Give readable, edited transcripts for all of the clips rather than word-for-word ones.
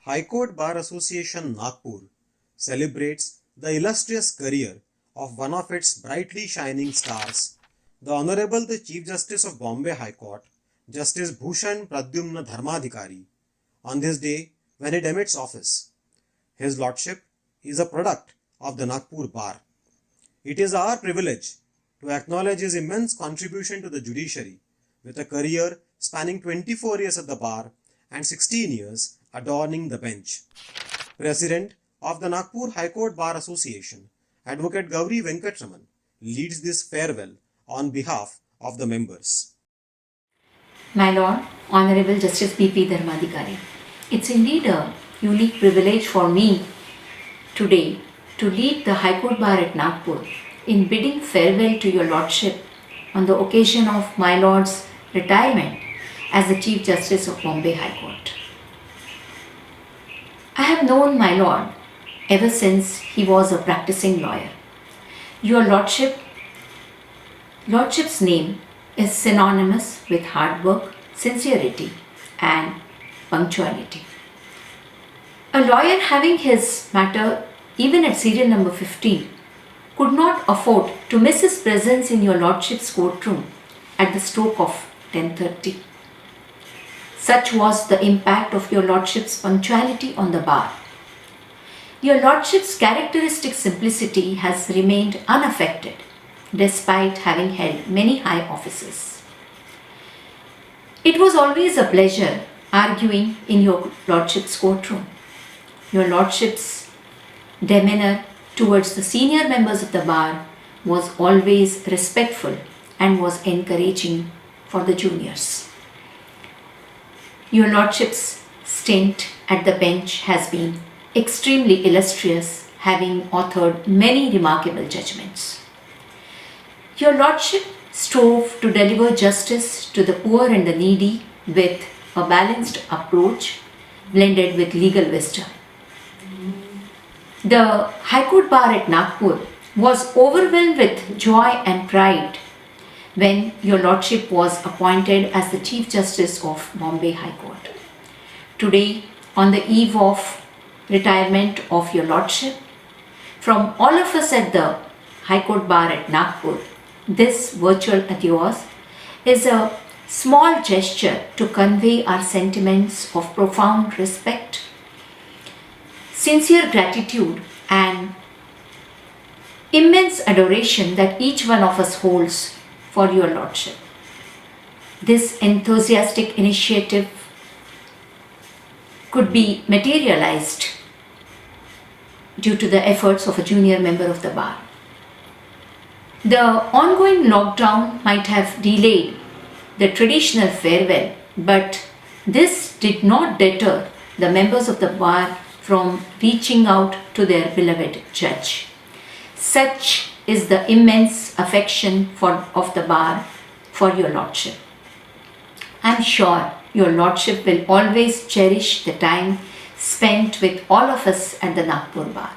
High Court Bar Association Nagpur celebrates the illustrious career of one of its brightly shining stars, the Honorable the Chief Justice of Bombay High Court, Justice Bhushan Pradyumna Dharmadhikari, on this day when he demits office. His Lordship is a product of the Nagpur Bar. It is our privilege to acknowledge his immense contribution to the judiciary with a career spanning 24 years at the bar and 16 years adorning the bench. President of the Nagpur High Court Bar Association, Advocate Gauri Venkatraman, leads this farewell on behalf of the members. My Lord, Honorable Justice B.P. Dharmadhikari, it's indeed a unique privilege for me today to lead the High Court Bar at Nagpur in bidding farewell to your Lordship on the occasion of my Lord's retirement as the Chief Justice of Bombay High Court. I have known my Lord ever since he was a practicing lawyer. Your Lordship's name is synonymous with hard work, sincerity and punctuality. A lawyer having his matter even at serial number 15 could not afford to miss his presence in your Lordship's courtroom at the stroke of 10:30. Such was the impact of your Lordship's punctuality on the bar. Your Lordship's characteristic simplicity has remained unaffected despite having held many high offices. It was always a pleasure arguing in your Lordship's courtroom. Your Lordship's demeanor towards the senior members of the bar was always respectful and was encouraging for the juniors. Your Lordship's stint at the bench has been extremely illustrious, having authored many remarkable judgments. Your Lordship strove to deliver justice to the poor and the needy with a balanced approach blended with legal wisdom. The High Court Bar at Nagpur was overwhelmed with joy and pride when your Lordship was appointed as the Chief Justice of Bombay High Court. Today, on the eve of retirement of your Lordship, from all of us at the High Court Bar at Nagpur, this virtual adios is a small gesture to convey our sentiments of profound respect, sincere gratitude and immense adoration that each one of us holds for your Lordship. This enthusiastic initiative could be materialized due to the efforts of a junior member of the bar. The ongoing lockdown might have delayed the traditional farewell, but this did not deter the members of the bar from reaching out to their beloved judge. Such is the immense affection of the bar for your Lordship. I am sure your Lordship will always cherish the time spent with all of us at the Nagpur Bar.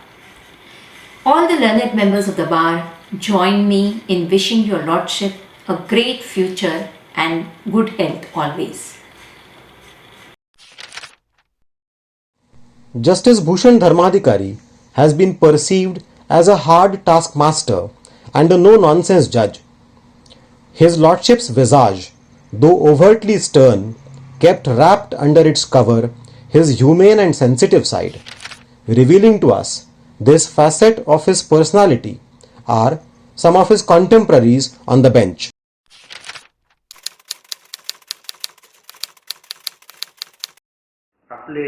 All the learned members of the bar join me in wishing your Lordship a great future and good health always. Justice Bhushan Dharmadhikari has been perceived as a hard taskmaster and a no-nonsense judge. His Lordship's visage, though overtly stern, kept wrapped under its cover his humane and sensitive side. Revealing to us this facet of his personality are some of his contemporaries on the bench. आपले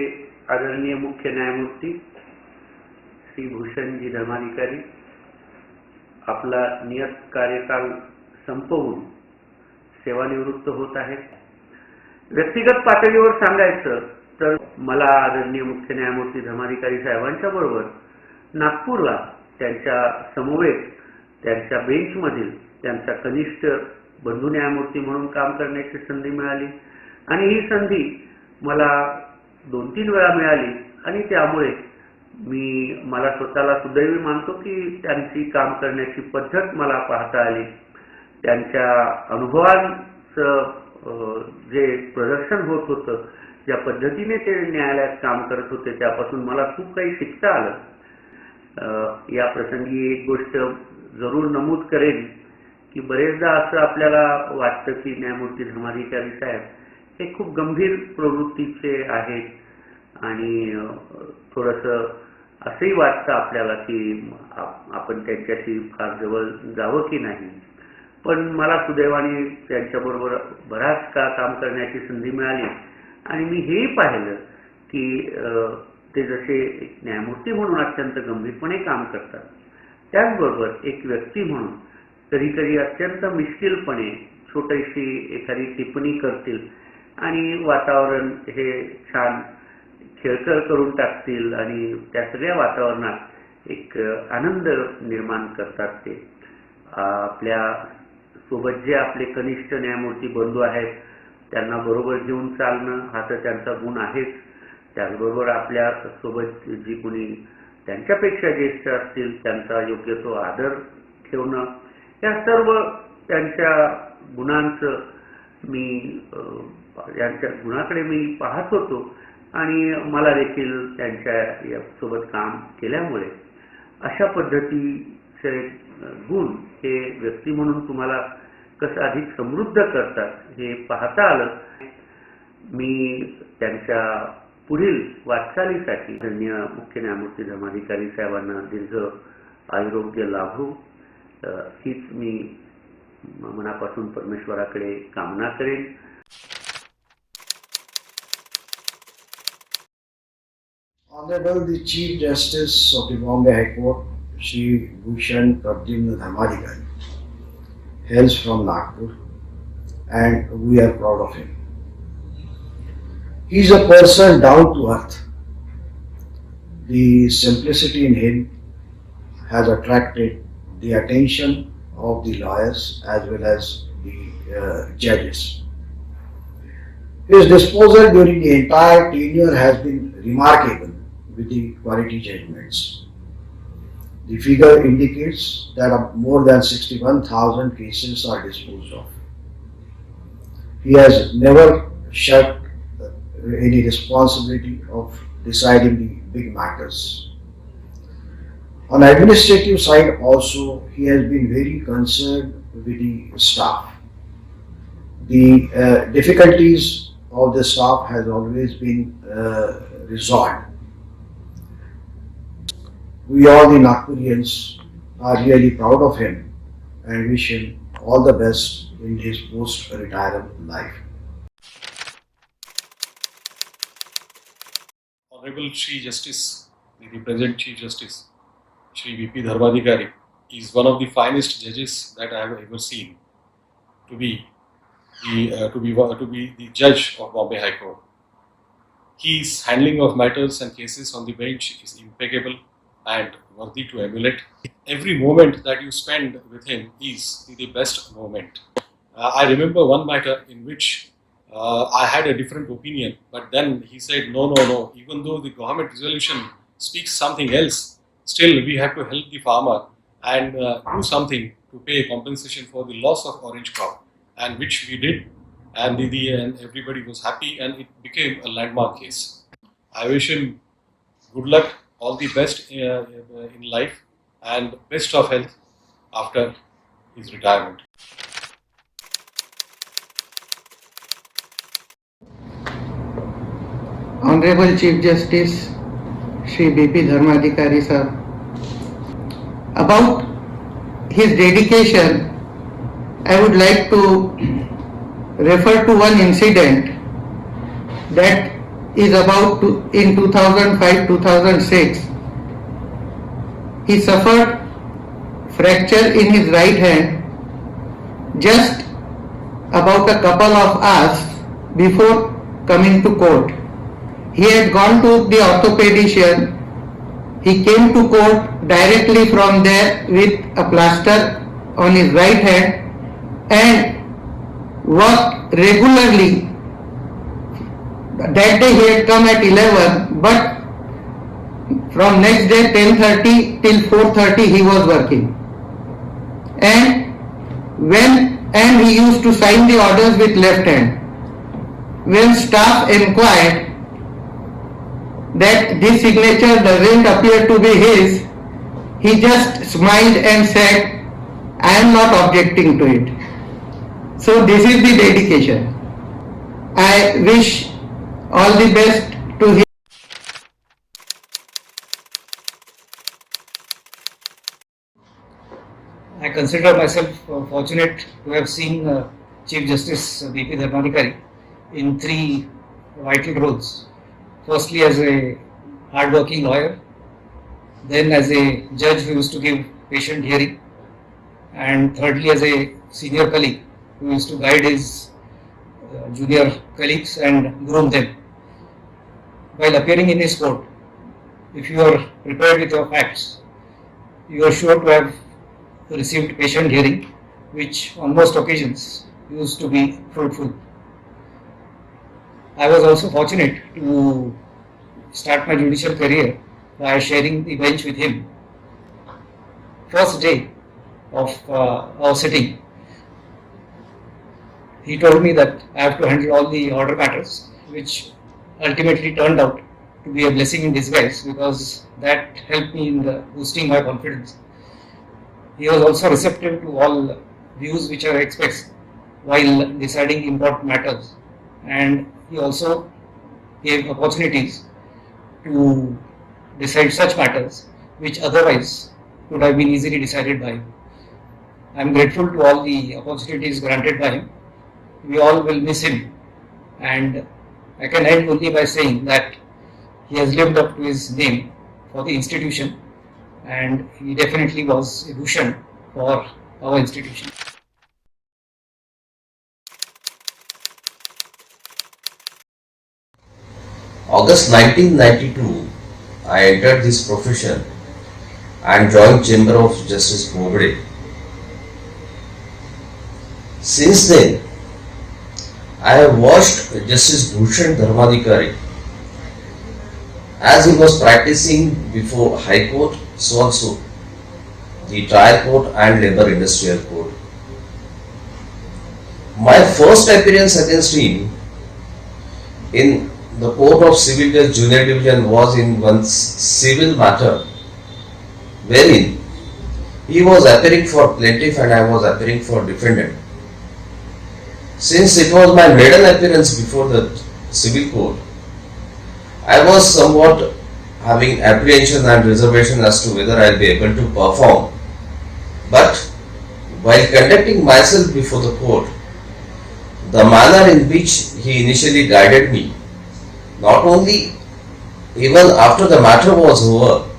आदरणीय मुख्य न्यायमूर्ती श्री भूषणजी धर्माधिकारी आपला नियत कार्यकाल संपवून सेवानिवृत्त होत आहेत. व्यक्तिगत पातळीवर सांगायचं तर मला आदरणीय मुख्य न्यायमूर्ती धर्माधिकारी साहेबांच्या बरोबर नागपूरला त्यांच्या समवेत त्यांच्या बेंचमधील त्यांचा कनिष्ठ बंधू न्यायमूर्ती म्हणून काम करण्याची संधी मिळाली आणि ही संधी मला 2-3 वेळा मिळाली आणि त्यामुळे मला स्वतःला सुदैवी मानतो की त्यांची काम करण्याची पद्धत मला पाहता आली. त्यांच्या अनुभवांचं जे प्रदर्शन होत होतं ज्या पद्धतीने ते न्यायालयात काम करत होते त्यापासून मला खूप काही शिकता आलं. या प्रसंगी एक गोष्ट जरूर नमूद करेन की बरेचदा असं आपल्याला वाटतं की न्यायमूर्ती धर्माधिकारी साहेब हे खूप गंभीर प्रवृत्तीचे आहेत आणि थोडंसं असंही वाटतं आपल्याला की आपण त्यांच्याशी फार जवळ जावं की नाही. पण मला सुदैवाने त्यांच्याबरोबर बराच काळ काम करण्याची संधी मिळाली आणि मी हेही पाहिलं की ते जसे एक न्यायमूर्ती म्हणून अत्यंत गंभीरपणे काम करतात, त्याचबरोबर एक व्यक्ती म्हणून कधी कधी अत्यंत मिश्किलपणे छोटीशी एखादी टिप्पणी करतील आणि वातावरण हे छान खेळकर करून टाकतील आणि त्या सगळ्या वातावरणात एक आनंद निर्माण करतात. ते आपल्या सोबत जे आपले कनिष्ठ न्यायमूर्ती बंधू आहेत त्यांना बरोबर घेऊन चालणं हा तर त्यांचा गुण आहेच. त्याचबरोबर आपल्या सोबत जी कोणी त्यांच्यापेक्षा ज्येष्ठ असतील त्यांचा योग्य तो आदर ठेवणं, या सर्व त्यांच्या गुणांचं यांच्या गुणाकडे मी पाहत होतो आणि मला देखील त्यांच्या सोबत काम केल्यामुळे अशा पद्धतीचे गुण हे व्यक्ती म्हणून तुम्हाला कसं अधिक समृद्ध करतात हे पाहता आलं. मी त्यांच्या पुढील वाटचालीसाठी माननीय मुख्य न्यायमूर्ती धर्माधिकारी साहेबांना दीर्घ आयुरोग्य लाभो हीच मी मनापासून परमेश्वराकडे कामना करेन. Honorable the Chief Justice of the Bombay High Court, Shri Bhushan Pradyumna Dharmadhikari, hails from Nagpur and we are proud of him. He is a person down to earth. The simplicity in him has attracted the attention of the lawyers as well as the judges. His disposal during the entire tenure has been remarkable with the quality judgments. The figure indicates that more than 61,000 cases are disposed of. He has never shirked any responsibility of deciding the big matters. On administrative side also, he has been very concerned with the staff. The difficulties of the staff has always been resolved. We all the Nagpurians are really proud of him and wish him all the best in his post-retirement life. Honorable Shri Justice, the present Chief Justice, Shri V.P. Dharmadhikari, is one of the finest judges that I have ever seen to be the judge of Bombay High Court. His handling of matters and cases on the bench is impeccable and worthy to emulate. Every moment that you spend with him is the best moment. I remember one matter in which I had a different opinion, but then he said, no, even though the government resolution speaks something else, still we have to help the farmer and do something to pay compensation for the loss of orange crop, and which we did, and and everybody was happy and it became a landmark case. I wish him good luck, all the best in life and best of health after his retirement. Honorable Chief Justice Shri B.P. Dharmadhikari sir, about his dedication, I would like to refer to one incident that is about in 2005-2006. He suffered fracture in his right hand just about a couple of hours before coming to court. He had gone to the orthopedician. He came to court directly from there with a plaster on his right hand and worked regularly. That day he had come at 11, but from next day 10:30 till 4:30 he was working. And he used to sign the orders with left hand. When staff inquired that this signature doesn't appear to be his, he just smiled and said, I am not objecting to it. So this is the dedication. I wish all the best to him. I consider myself fortunate to have seen Chief Justice B.P. Dharmadhikari in three vital roles. Firstly, as a hard-working lawyer, then as a judge who used to give patient hearing, and thirdly, as a senior colleague who used to guide his junior colleagues and groom them. While appearing in his court, if you are prepared with your facts, you are sure to have received patient hearing, which on most occasions used to be fruitful. I was also fortunate to start my judicial career by sharing the bench with him. First day of our sitting, he told me that I have to handle all the order matters, which ultimately turned out to be a blessing in disguise because that helped me in boosting my confidence. He was also receptive to all views which are expressed while deciding important matters, and he also gave opportunities to decide such matters which otherwise could have been easily decided by him. I am grateful to all the opportunities granted by him. We all will miss him, and I can end only by saying that he has lived up to his name for the institution, and he definitely was a bhushan for our institution. August 1992, I entered this profession and joined Chamber of Justice Bobde. Since then, I have watched Justice Bhushan Dharmadhikari as he was practicing before High Court, so also the Trial Court and Labour Industrial Court. My first appearance against him in the Court of Civil Judge Junior Division was in one civil matter wherein he was appearing for plaintiff and I was appearing for defendant. Since it was my maiden appearance before the civil court, I was somewhat having apprehension and reservation as to whether I will be able to perform. But while conducting myself before the court, the manner in which he initially guided me, not only even after the matter was over,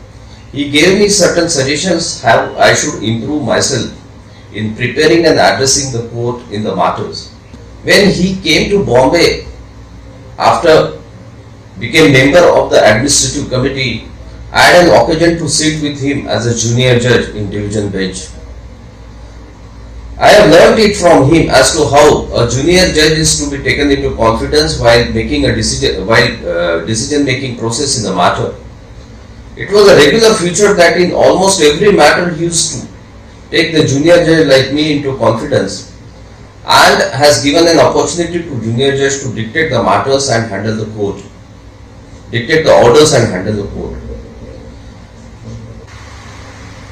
he gave me certain suggestions how I should improve myself in preparing and addressing the court in the matters. When he came to Bombay after became member of the administrative committee, I had an occasion to sit with him as a junior judge in division bench. I have learnt it from him as to how a junior judge is to be taken into confidence while making a decision making process in the matter. It was a regular feature that in almost every matter he used to take the junior judge like me into confidence and has given an opportunity to junior judge to dictate the matters and handle the court, dictate the orders and handle the court.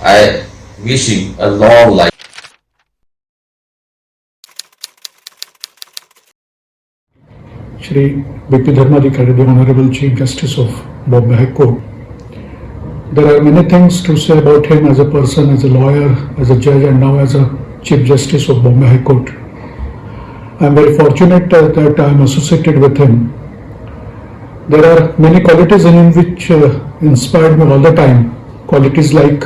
I wish him a long life. Shri B.P. Dharmadhikari, the Honorable Chief Justice of Bombay High Court. There are many things to say about him as a person, as a lawyer, as a judge, and now as a Chief Justice of Bombay High Court. I am very fortunate that I am associated with him. There are many qualities in him which inspired me all the time. Qualities like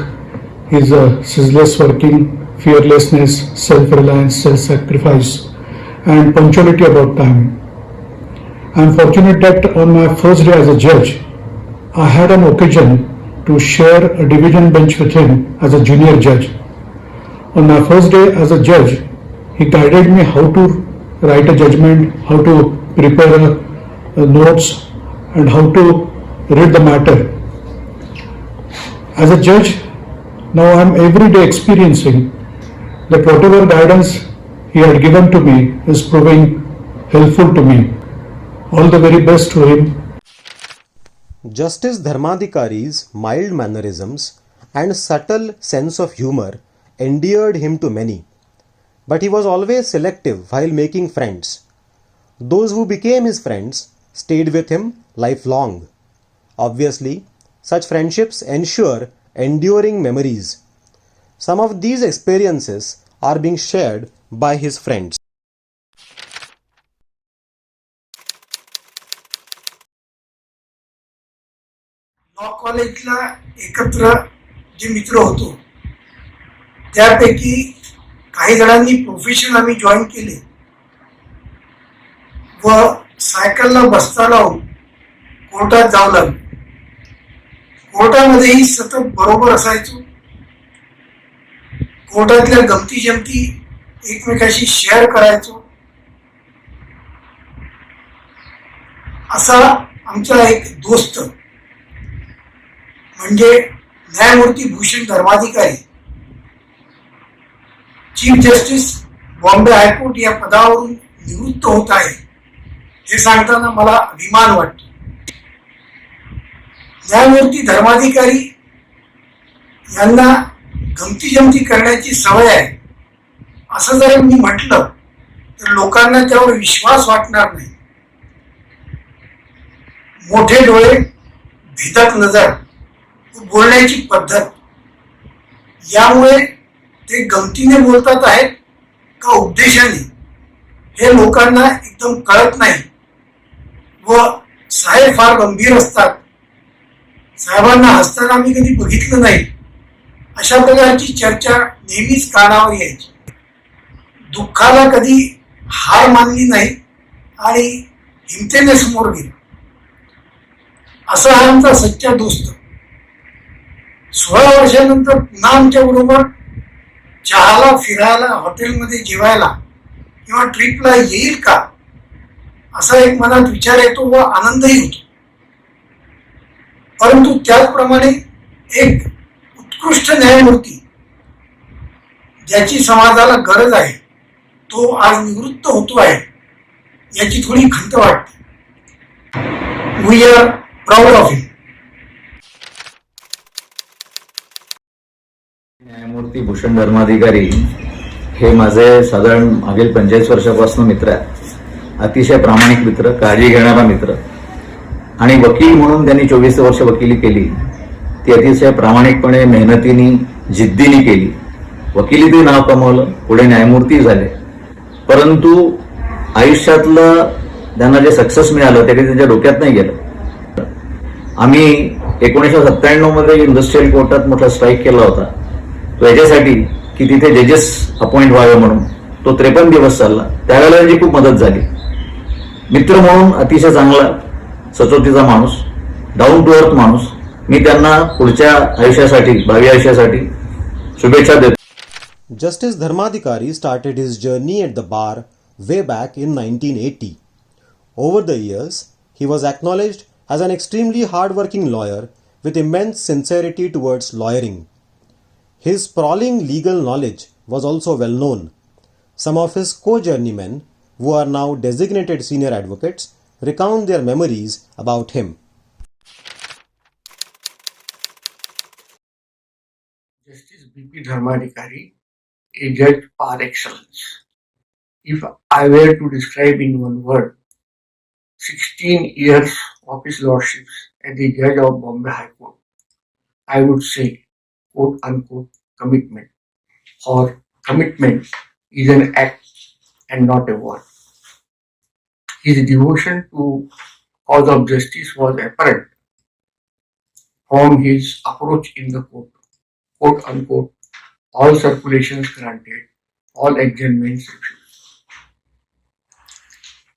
his ceaseless working, fearlessness, self-reliance, self-sacrifice, and punctuality about time. I am fortunate that on my first day as a judge, I had an occasion to share a division bench with him as a junior judge. On my first day as a judge, he guided me how to write a judgment, how to prepare notes, and how to read the matter. As a judge, now I am every day experiencing that whatever guidance he had given to me is proving helpful to me. All the very best to him. Justice Dharmadhikari's mild mannerisms and subtle sense of humor endeared him to many, but he was always selective while making friends. Those who became his friends stayed with him lifelong. Obviously, such friendships ensure enduring memories. Some of these experiences are being shared by his friends. Law कॉलेजला एकत्र जे मित्र होतो त्यापैकी काही जणांनी profession आम्ही join केले व सायकलला बसता लावून कोर्टात जाऊ लागलो. कोर्टामध्येही सतत बरोबर असायचो. कोर्टातल्या गमती जमती एकमेकाशी शेअर करायचो. असा आमचा एक दोस्त म्हणजे न्यायमूर्ती Bhushan Dharmadhikari chief justice Bombay high court या पदावरून निवृत्त होत आहे हे सांगताना मला अभिमान वाटतो. न्यायमूर्ती धर्माधिकारी यांना गमती जमती करण्याची सवय आहे असं जर मी म्हटलं तर लोकांना त्यावर विश्वास वाटणार नाही. मोठे डोळे, भेदक नजर, बोलण्याची पद्धत यामुळे ते गमतीने बोलतात आहेत का उद्देशाने हे लोकांना एकदम कळत नाही. व साहेब फार गंभीर असतात, साहेबांना हसताना मी कधी बघितलं नाही, अशा प्रकारची चर्चा नेहमीच कानावर यायची. दुःखाला कधी हार मानली नाही आणि हिमतेने समोर गेला. असा हा आमचा सच्चा दोस्त 16 वर्षानंतर पुन्हा आमच्या बरोबर चहाला, फिरायला, हॉटेलमध्ये जेवायला किंवा ट्रिपला येईल का असा एक मनात विचार येतो व आनंदही होतो. परंतु त्याचप्रमाणे एक उत्कृष्ट न्यायमूर्ती ज्याची समाजाला गरज आहे तो आज निवृत्त होतो आहे याची थोडी खंत वाटते. We are proud of him. न्यायमूर्ती भूषण धर्माधिकारी हे माझे साधारण मागील 45 वर्षापासून मित्र आहेत. अतिशय प्रामाणिक मित्र, काळजी घेणारा मित्र आणि वकील म्हणून त्यांनी 24 वर्ष वकिली केली. ती अतिशय प्रामाणिकपणे, मेहनतीने, जिद्दीने केली. वकिलीतही नाव कमावलं, पुढे न्यायमूर्ती झाले. परंतु आयुष्यातलं त्यांना जे सक्सेस मिळालं ते काही त्यांच्या डोक्यात नाही गेलं. आम्ही 1997 मध्ये इंडस्ट्रियल कोर्टात मोठा स्ट्राईक केला होता तो याच्यासाठी की तिथे जजेस अपॉइंट व्हावे म्हणून. तो 53 दिवस चालला. त्यावेळेला त्यांची खूप मदत झाली. मित्र म्हणून अतिशय चांगला, सचोटीचा माणूस, डाऊन टू अर्थ माणूस. मी त्यांना पुढच्या आयुष्यासाठी, भावी आयुष्यासाठी शुभेच्छा देतो. Justice Dharmadhikari started his journey at the bar way back in 1980. Over the years, he was acknowledged as an extremely hard-working lawyer with immense sincerity towards lawyering. His sprawling legal knowledge was also well known. Some of his co-journeymen, who are now designated senior advocates, recount their memories about him. Justice B.P. Dharmadhikari, a judge par excellence. If I were to describe in one word, 16 years of his lordship as the judge of Bombay High Court, I would say, quote unquote, commitment. For commitment is an act and not a word. His devotion to cause of justice was apparent from his approach in the court, quote unquote, all circulations granted, all adjournments refused.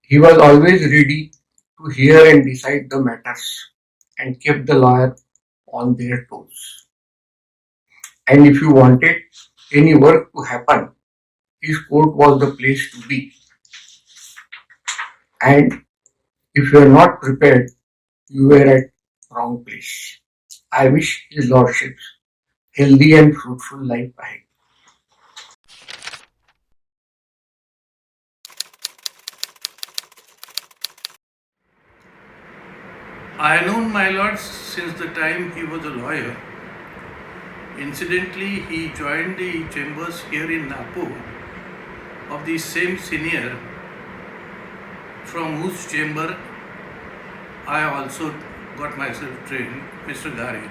He was always ready to hear and decide the matters and kept the lawyer on their toes. And if you wanted any work to happen, his court was the place to be. And if you are not prepared, you were at wrong place. I wish his lordship's healthy and fruitful life ahead. I have known my lord since the time he was a lawyer. Incidentally, he joined the chambers here in Nagpur of the same senior from whose chamber I also got myself trained, Mr. Gari.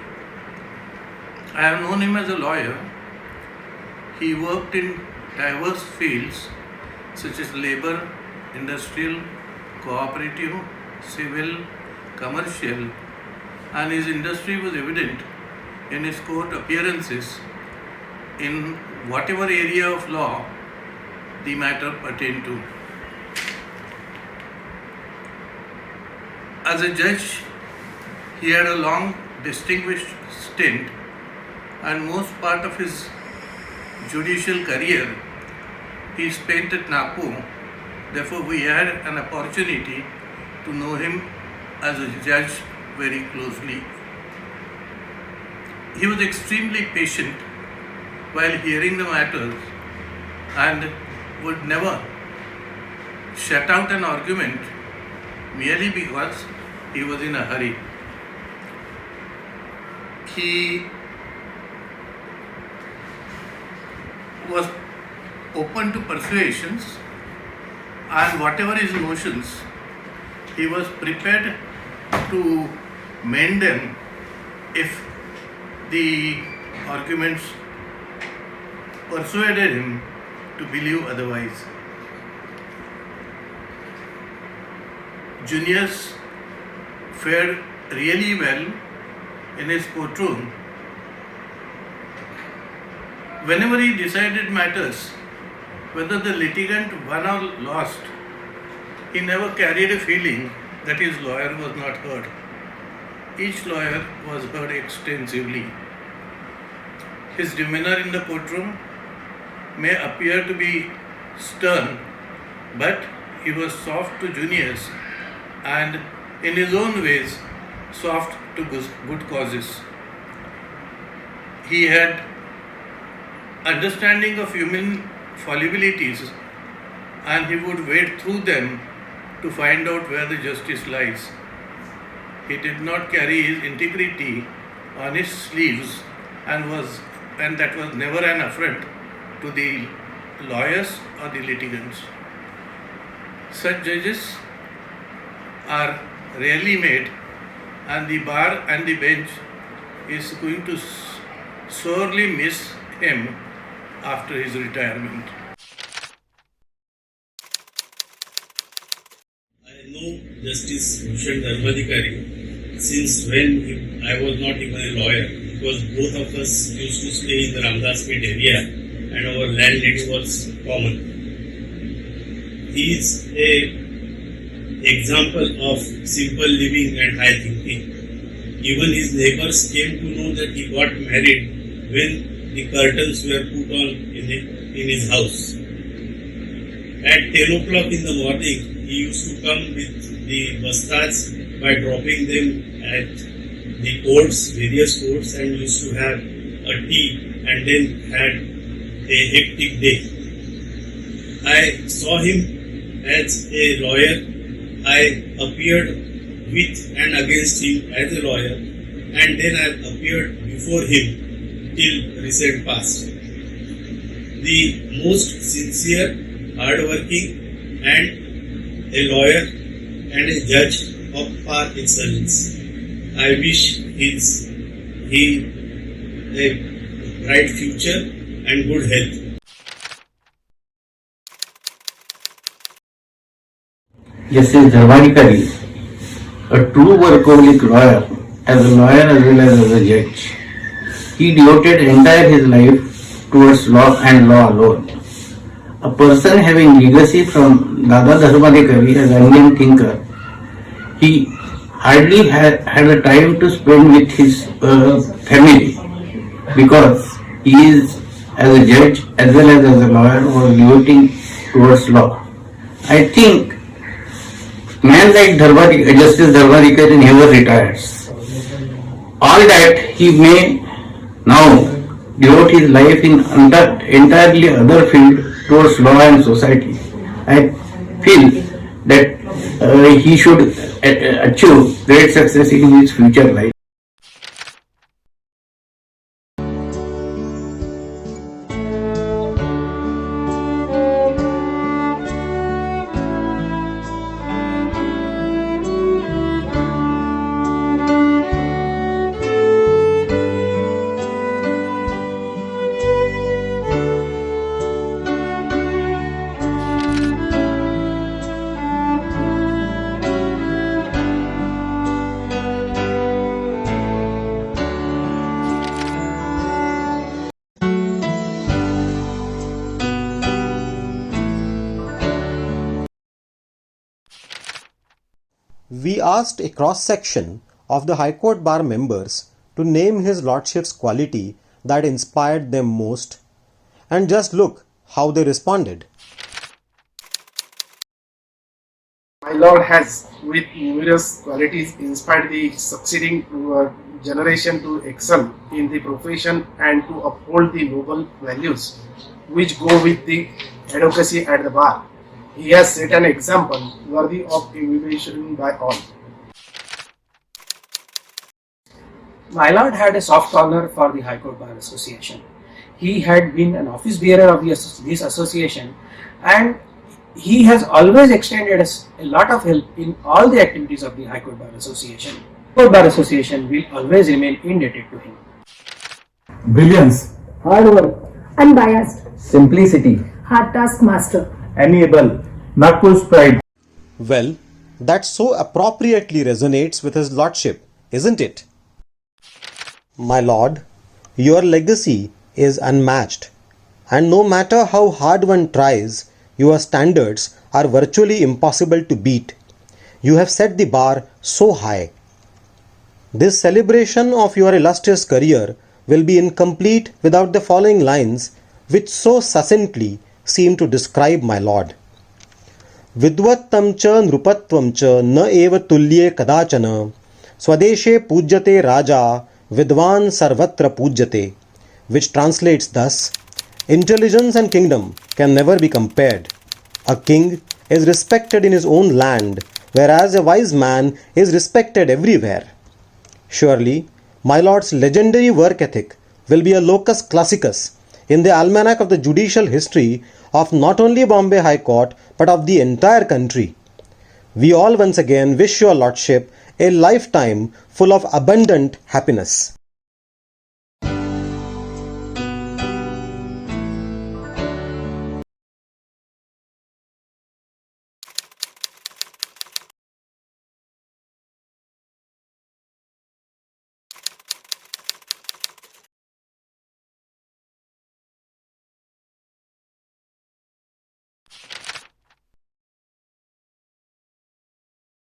I have known him as a lawyer. He worked in diverse fields such as labor, industrial, cooperative, civil, commercial, and his industry was evident in his court appearances in whatever area of law the matter pertained to. As a judge, he had a long, distinguished stint, and most part of his judicial career he spent at Nagpur. Therefore, we had an opportunity to know him as a judge very closely. He was extremely patient while hearing the matters and would never shut out an argument merely because he was in a hurry. He was open to persuasions, and whatever his notions, he was prepared to mend them if the arguments persuaded him to believe otherwise. Juniors fared really well in his courtroom. Whenever he decided matters, whether the litigant won or lost, he never carried a feeling that his lawyer was not heard. Each lawyer was heard extensively. His demeanor in the courtroom may appear to be stern, but he was soft to juniors and in his own ways soft to good causes. He had understanding of human fallibilities, and he would wade through them to find out where the justice lies. He did not carry his integrity on his sleeves, and that was never an affront to the lawyers or the litigants. Such judges are rarely made, and the bar and the bench is going to sorely miss him after his retirement. I know Justice Bhushan Dharmadhikari since when I was not even a lawyer, because both of us used to stay in the Ramdaspet area and our landlady was common. He is an example of simple living and high thinking. Even his neighbors came to know that he got married when the curtains were put on in his house. At 10 o'clock in the morning, he used to come with the bastards by dropping them at the courts, various courts, and used to have a tea and then had a hectic day. I saw him as a lawyer. I appeared with and against him as a lawyer, and then I appeared before him till recent past. The most sincere, hardworking, and a lawyer and a judge of par excellence. I wish he a bright future and good health. Justice Dharmadhikari, a true workaholic lawyer, as a lawyer as well as a judge. He devoted entire his life towards law and law alone. A person having legacy from Dada Dharmadhikari as an Indian thinker, he hardly had a time to spend with his family, because he is, as a judge as well as a lawyer, was devoting towards law. I think man like Justice Dharmadhikari never retires. All that he may now devote his life in entirely other field towards law and society. I feel that he should achieve great success in his future life. We asked a cross-section of the High Court Bar members to name His Lordship's quality that inspired them most, and just look how they responded. My Lord has, with numerous qualities, inspired the succeeding generation to excel in the profession and to uphold the noble values which go with the advocacy at the bar. He has set an example worthy of emulation by all. My Lord had a soft corner for the High Court Bar Association. He had been an office bearer of this association, and he has always extended us a lot of help in all the activities of the High Court Bar Association. High Court Bar Association will always remain indebted to him. Brilliance, hard work, unbiased, simplicity, hard task master, amiable, Nagpur's pride. Well, that so appropriately resonates with His Lordship, isn't it? My Lord, your legacy is unmatched, and no matter how hard one tries, your standards are virtually impossible to beat. You have set the bar so high. This celebration of your illustrious career will be incomplete without the following lines, which so succinctly seem to describe my Lord. Vidvattam cha nrupatvam cha na eva tulye kadachana swadeshe pujyate raja vidvan sarvatra pujyate, which translates thus: intelligence and kingdom can never be compared. A king is respected in his own land, whereas a wise man is respected everywhere. Surely, my Lord's legendary work ethic will be a locus classicus in the almanac of the judicial history of not only Bombay High Court but of the entire country. We all once again wish your Lordship a lifetime full of abundant happiness.